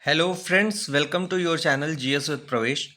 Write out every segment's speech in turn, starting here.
Hello friends, welcome to your channel GS with Pravesh.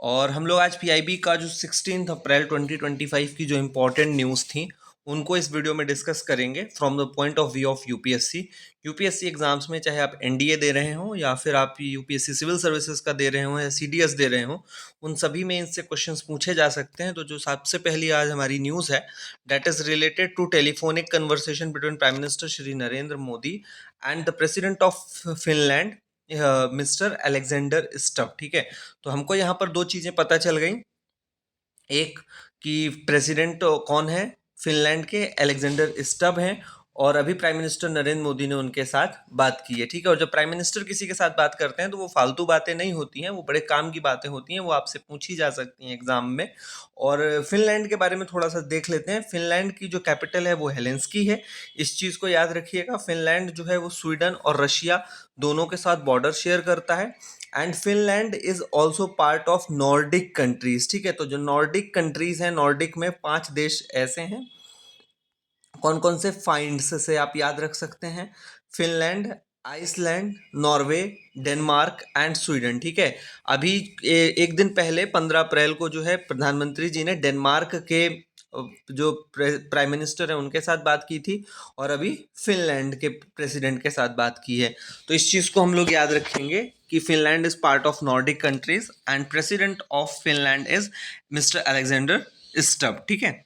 और हम लोग आज पीआईबी का जो 16 अप्रैल 2025 की जो इम्पोर्टेंट न्यूज़ थी उनको इस वीडियो में डिस्कस करेंगे from the point of view of UPSC exams में, चाहे आप एनडीए दे रहे हो या फिर आप यूपीएससी सिविल सर्विसेज का दे रहे हो या सीडीएस दे रहे हो, उन सभी में इनसे क्वेश्चंस पूछे जा सकते हैं। तो जो सबसे पहली आज हमारी न्यूज़ है, that is related to telephonic conversation between prime minister Shri Narendra Modi and the president of Finland mister Alexander Stubb. ठीक है, तो हमको यहाँ पर दो चीजें पता चल गई। एक कि प्रेसिडेंट कौन है फिनलैंड के, अलेक्जेंडर स्टब हैं, और अभी प्राइम मिनिस्टर नरेंद्र मोदी ने उनके साथ बात की है। ठीक है, और जब प्राइम मिनिस्टर किसी के साथ बात करते हैं तो वो फालतू बातें नहीं होती हैं, वो बड़े काम की बातें होती हैं, वो आपसे पूछी जा सकती हैं एग्जाम में। और फिनलैंड के बारे में थोड़ा सा देख लेते हैं। फिनलैंड की जो कैपिटल है वो हेलेंस्की है। इस चीज़ को याद रखिएगा। फिनलैंड जो है वो स्वीडन और रशिया दोनों के साथ बॉर्डर शेयर करता है। And Finland is also part of Nordic countries. ठीक है, तो जो नॉर्डिक कंट्रीज हैं, नॉर्डिक में 5 देश ऐसे हैं। कौन कौन से फाइंड्स से आप याद रख सकते हैं? Finland, Iceland, Norway, Denmark and Sweden. ठीक है, अभी एक दिन पहले 15 अप्रैल को जो है प्रधानमंत्री जी ने डेनमार्क के जो प्राइम मिनिस्टर है उनके साथ बात की थी, और अभी फिनलैंड के प्रेसिडेंट के साथ बात की है। तो इस चीज़ को हम लोग याद रखेंगे कि Finland is part of Nordic countries and president of Finland is mister Alexander Stubb. ठीक है,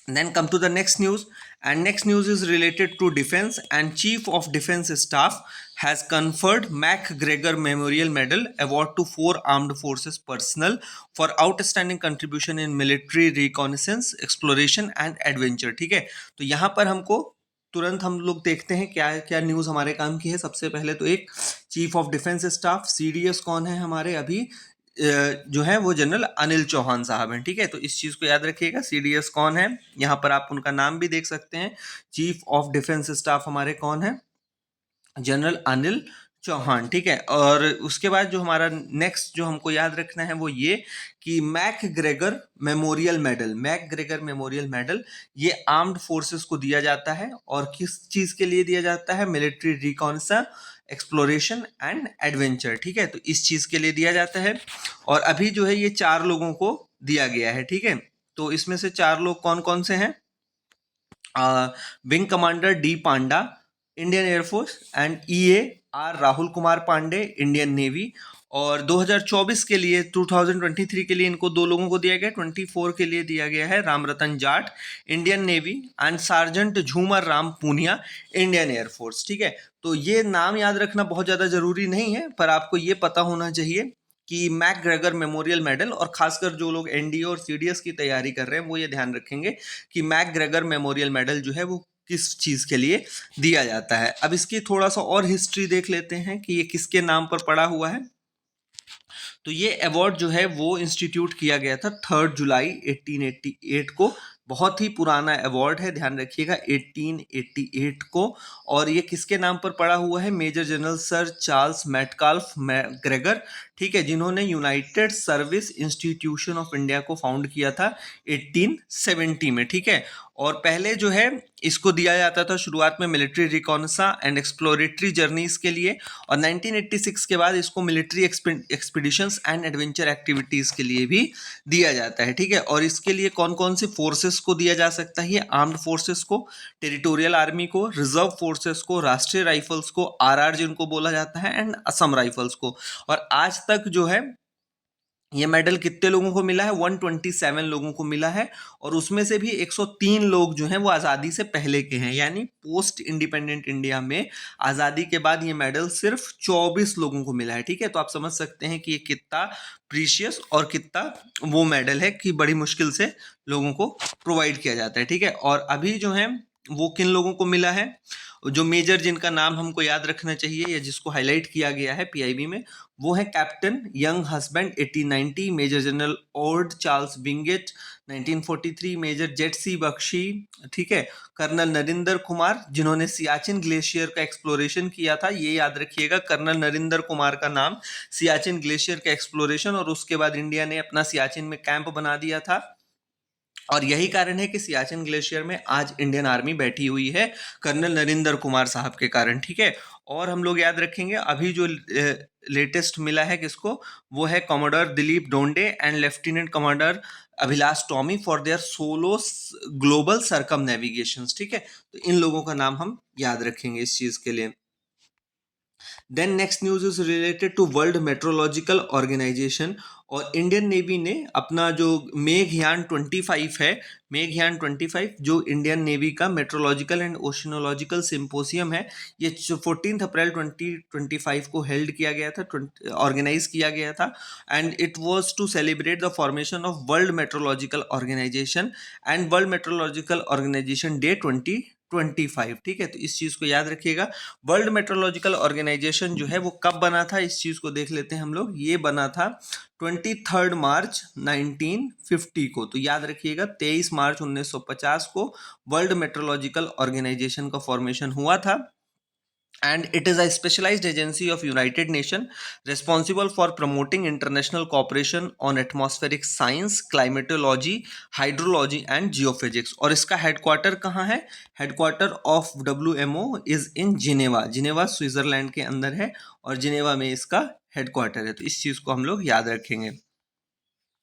then come to the next news, and next news is related to defense, and chief of defense staff has conferred MacGregor Memorial Medal award to 4 armed forces personnel for outstanding contribution in military reconnaissance, exploration and adventure। ठीक है, तो यहाँ पर हमको तुरंत हम लोग देखते हैं क्या क्या न्यूज़ हमारे काम की है। सबसे पहले तो एक chief of defence staff CDS कौन है हमारे, अभी जो है वो जनरल अनिल चौहान साहब हैं। ठीक है, तो इस चीज़ को याद रखिएगा। सीडीएस कौन है, यहाँ पर आप उनका नाम भी देख सकते हैं। चीफ ऑफ डिफेंस स्टाफ हमारे कौन है? जनरल अनिल चौहान। ठीक है, और उसके बाद जो हमारा नेक्स्ट जो हमको याद रखना है वो ये कि McGregor memorial medal, McGregor memorial medal ये आर्म्ड फोर्सेस को दिया जाता है। और किस चीज़ के लिए दिया जाता है? Military reconnaissance, exploration and adventure. ठीक है, तो इस चीज़ के लिए दिया जाता है। और अभी जो है ये 4 लोगों को दिया गया है। ठीक है, तो इसमें से 4 लोग कौन कौन से हैं? Wing commander D Panda, Indian air force, and EA R Rahul Kumar Pandey, Indian Navy. और 2024 के लिए, 2023 के लिए इनको 2 लोगों को दिया गया। 24 के लिए दिया गया है Ramratan Jat, Indian navy, and sergeant झूमर राम पूनिया, इंडियन एयरफोर्स। ठीक है, तो ये नाम याद रखना बहुत ज़्यादा ज़रूरी नहीं है, पर आपको ये पता होना चाहिए कि मैकग्रेगर मेमोरियल मेडल, और खासकर जो लोग एनडीए और सीडीएस की तैयारी कर रहे हैं वो ये ध्यान रखेंगे कि मैकग्रेगर मेमोरियल मेडल जो है वो किस चीज़ के लिए दिया जाता है। अब इसकी थोड़ा सा और हिस्ट्री देख लेते हैं कि ये किसके नाम पर पड़ा हुआ है। तो ये अवार्ड जो है वो इंस्टीट्यूट किया गया था 3 जुलाई 1888 को। बहुत ही पुराना अवार्ड है, ध्यान रखिएगा, 1888 को। और ये किसके नाम पर पड़ा हुआ है? Major general sir Charles Metcalfe MacGregor. ठीक है, जिन्होंने United Service Institution of India को फाउंड किया था 1870 में। ठीक है, और पहले जो है इसको दिया जाता था शुरुआत में मिलिट्री रिकॉनसा एंड एक्सप्लोरेटरी जर्नीज के लिए, और 1986 के बाद इसको military expeditions and adventure activities के लिए भी दिया जाता है। ठीक है, और इसके लिए कौन कौन सी फोर्सेस को दिया जा सकता है? आर्म्ड फोर्सेस को, टेरिटोरियल आर्मी को, रिजर्व फोर्सेस को, राष्ट्रीय राइफल्स को, आरआर जिनको बोला जाता है, एंड असम राइफल्स को। और आज तक जो है ये मेडल कितने लोगों को मिला है? 127 लोगों को मिला है, और उसमें से भी 103 लोग जो हैं वो आज़ादी से पहले के हैं, यानी पोस्ट इंडिपेंडेंट इंडिया में आज़ादी के बाद ये मेडल सिर्फ 24 लोगों को मिला है। ठीक है, तो आप समझ सकते हैं कि ये कितना प्रीशियस और कितना वो मेडल है कि बड़ी मुश्किल से लोगों को प्रोवाइड किया जाता है। ठीक है, और अभी जो है वो किन लोगों को मिला है? जो मेजर जिनका नाम हमको याद रखना चाहिए या जिसको हाईलाइट किया गया है पीआईबी में, वो है captain Younghusband 1890, major general Orde Charles Wingate 1943, major ZC Bakhshi. ठीक है, कर्नल नरिंदर कुमार जिन्होंने सियाचिन ग्लेशियर का एक्सप्लोरेशन किया था, ये याद रखिएगा, कर्नल नरिंदर कुमार का नाम, सियाचिन ग्लेशियर का एक्सप्लोरेशन, और उसके बाद इंडिया ने अपना सियाचिन में कैंप बना दिया था। और यही कारण है कि सियाचिन ग्लेशियर में आज इंडियन आर्मी बैठी हुई है कर्नल नरेंद्र कुमार साहब के कारण, ठीक है। और हम लोग याद रखेंगे अभी जो लेटेस्ट मिला है किसको, वो है commander Dilip Donde and lieutenant commander Abhilash Tomy for their solo global circum navigation, ठीक है। तो इन लोगों का नाम हम याद रखेंगे इस चीज के लिए। Then next news is related to World Meteorological Organization. और इंडियन नेवी ने अपना जो मेघयान 25 है, मेघयान 25 जो इंडियन नेवी का मेट्रोलॉजिकल एंड ओशनोलॉजिकल सिंपोसियम है, ये 14 अप्रैल 2025 को हेल्ड किया गया था, ऑर्गेनाइज किया गया था। And it was to celebrate the formation of World Meteorological Organization and World Meteorological Organization Day 2025, ठीक है। तो इस चीज को याद रखिएगा। वर्ल्ड मेट्रोलॉजिकल ऑर्गेनाइजेशन जो है वो कब बना था, इस चीज को देख लेते हैं हम लोग। ये बना था 23 मार्च 1950 को। तो याद रखिएगा 23 मार्च 1950 को वर्ल्ड मेट्रोलॉजिकल ऑर्गेनाइजेशन का फॉर्मेशन हुआ था। And it is a specialized agency of United Nations responsible for promoting international cooperation on atmospheric science, climatology, hydrology and geophysics। और इसका हेडक्वार्टर कहाँ है? Headquarter of WMO is in Geneva. Geneva Switzerland के अंदर है और जिनेवा में इसका हेडक्वार्टर है। तो इस चीज को हम लोग याद रखेंगे।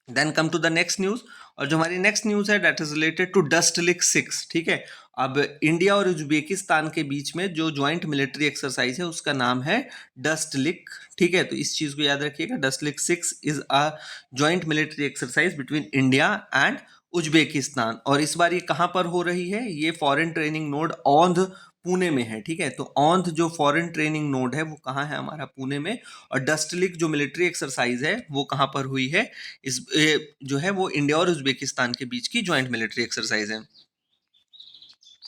Then come to the next news. और जो हमारी नेक्स्ट न्यूज है that is related to Dustlik 6, ठीक है। अब इंडिया और उज्बेकिस्तान के बीच में जो ज्वाइंट मिलिट्री एक्सरसाइज है उसका नाम है डस्टलिक, ठीक है। तो इस चीज को याद रखिएगा, डस्टलिक 6 is a joint military exercise between India and Uzbekistan. और इस बार ये कहाँ पर हो रही है? ये foreign training node Aundh Pune में है, ठीक है। तो औंध जो फॉरेन ट्रेनिंग नोड है वो कहाँ है? हमारा पुणे में। और डस्टलिक जो मिलिट्री एक्सरसाइज है वो कहाँ पर हुई है? जो है वो इंडिया और उज्बेकिस्तान के बीच की ज्वाइंट मिलिट्री एक्सरसाइज है।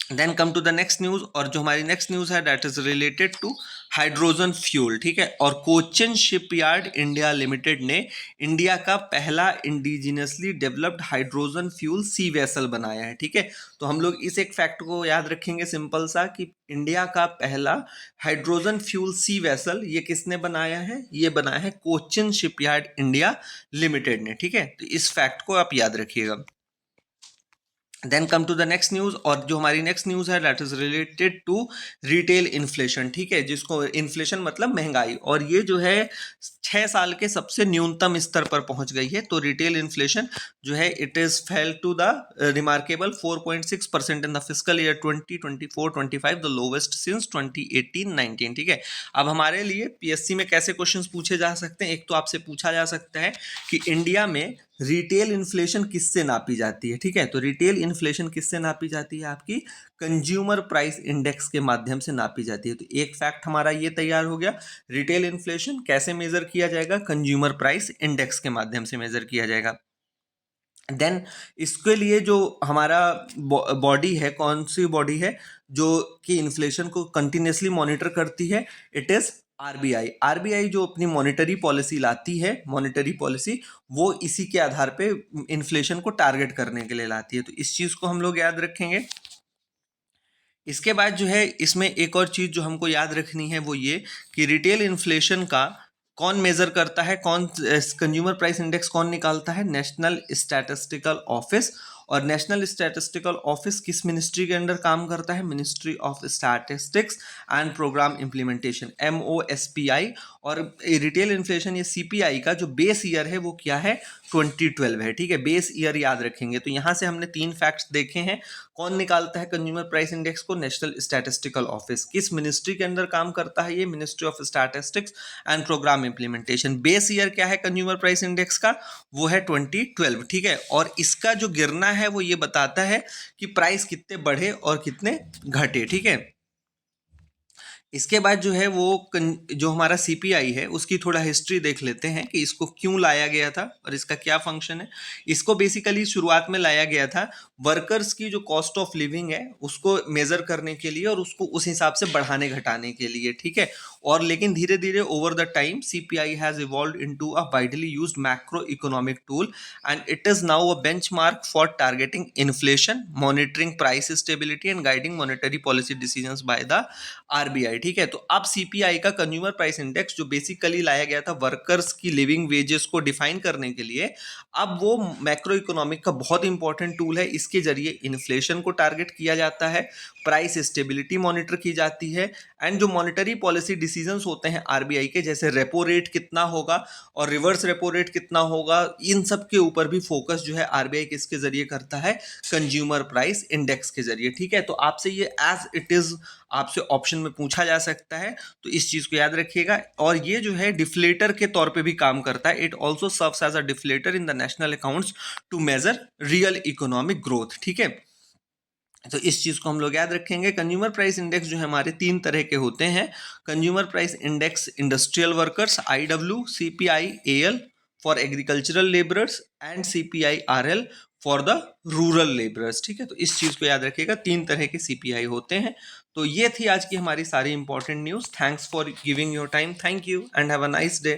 Then come to the next news. और जो हमारी नेक्स्ट न्यूज है that is related to hydrogen fuel, ठीक है। और कोचिन शिपयार्ड इंडिया लिमिटेड ने इंडिया का पहला indigenously developed hydrogen fuel sea vessel बनाया है, ठीक है। तो हम लोग इस एक फैक्ट को याद रखेंगे सिंपल सा कि इंडिया का पहला हाइड्रोजन फ्यूल सी वेसल ये किसने बनाया है? ये बनाया है कोचिन शिपयार्ड इंडिया लिमिटेड ने, ठीक है। तो इस फैक्ट को आप याद रखिएगा। Then come to the next news. और जो हमारी नेक्स्ट न्यूज है that is related to retail inflation, ठीक है। जिसको इन्फ्लेशन मतलब महंगाई, और ये जो है 6 साल के सबसे न्यूनतम स्तर पर पहुंच गई है। तो रिटेल इन्फ्लेशन जो है it is fell to the remarkable 4.6% in the fiscal year 2024-25, the lowest since 2018-19, ठीक है। अब हमारे लिए पीएससी में कैसे क्वेश्चंस पूछे जा सकते हैं? एक तो आपसे पूछा जा सकता है कि इंडिया में रिटेल इन्फ्लेशन किससे नापी जाती है, ठीक है। तो रिटेल इन्फ्लेशन किससे नापी जाती है? आपकी कंज्यूमर प्राइस इंडेक्स के माध्यम से नापी जाती है। तो एक फैक्ट हमारा ये तैयार हो गया, रिटेल इन्फ्लेशन कैसे मेजर किया जाएगा? कंज्यूमर प्राइस इंडेक्स के माध्यम से मेजर किया जाएगा। देन इसके लिए जो हमारा बॉडी है, कौन सी बॉडी है जो कि इन्फ्लेशन को कंटिन्यूसली मॉनिटर करती है? It is RBI. आरबीआई जो अपनी मॉनेटरी पॉलिसी लाती है, मॉनेटरी पॉलिसी वो इसी के आधार पे इन्फ्लेशन को टारगेट करने के लिए लाती है। तो इस चीज को हम लोग याद रखेंगे। इसके बाद जो है इसमें एक और चीज जो हमको याद रखनी है वो ये कि रिटेल इन्फ्लेशन का कौन मेजर करता है, कौन कंज्यूमर प्राइस इंडेक्स कौन निकालता है? National statistical office. और नेशनल स्टैटिस्टिकल ऑफिस किस मिनिस्ट्री के अंडर काम करता है? Ministry of statistics and programme implementation, MOSPI। और रिटेल इन्फ्लेशन ये CPI का जो बेस ईयर है वो क्या है? 2012 है, ठीक है। बेस ईयर याद रखेंगे। तो यहाँ से हमने 3 फैक्ट्स देखे हैं। कौन निकालता है कंज्यूमर प्राइस इंडेक्स को? National statistical office. किस मिनिस्ट्री के अंदर काम करता है ये? Ministry of statistics and programme implementation. Base year क्या है कंज्यूमर प्राइस इंडेक्स का? वो है 2012, ठीक है। और इसका जो गिरना है वो ये बताता है कि प्राइस कितने बढ़े और कितने घटे, ठीक है। इसके बाद जो है वो जो हमारा CPI है उसकी थोड़ा हिस्ट्री देख लेते हैं कि इसको क्यों लाया गया था और इसका क्या फंक्शन है। इसको बेसिकली शुरुआत में लाया गया था वर्कर्स की जो कॉस्ट ऑफ लिविंग है उसको मेजर करने के लिए और उसको उस हिसाब से बढ़ाने घटाने के लिए, ठीक है। और लेकिन धीरे धीरे over the time CPI has evolved into a widely used macro economic tool and it is now a benchmark for targeting inflation, monitoring price stability and guiding monetary policy decisions by the RBI, ठीक है। तो अब CPI का consumer price index जो basically लाया गया था workers की लिविंग वेजेस को डिफाइन करने के लिए, अब वो मैक्रो इकोनॉमिक का बहुत इंपॉर्टेंट टूल है। इसके जरिए इन्फ्लेशन को टारगेट किया जाता है, प्राइस स्टेबिलिटी मॉनिटर की जाती है, एंड जो मॉनेटरी पॉलिसी डिसीजंस होते हैं आरबीआई के, जैसे रेपो रेट कितना होगा और रिवर्स रेपो रेट कितना होगा, इन सब के ऊपर भी फोकस जो है आरबीआई किसके जरिए करता है, कंज्यूमर प्राइस इंडेक्स के जरिए। ठीक है, तो आपसे ये एज इट इज आपसे ऑप्शन में पूछा जा सकता है, तो इस चीज को याद रखिएगा। और ये जो है डिफ्लेटर के तौर पे भी काम करता है। It also serves as a deflator in the national accounts to measure real economic growth. ठीक है, तो इस चीज को हम लोग याद रखेंगे। कंज्यूमर प्राइस इंडेक्स जो है हमारे 3 तरह के होते हैं। Consumer price index industrial workers IW, CPI AL for agricultural labourers and CPI RL for the rural labourers. ठीक है, तो इस चीज को याद रखिएगा, 3 तरह के CPI होते हैं। तो ये थी आज की हमारी सारी important news. Thanks for giving your time. Thank you and have a nice day.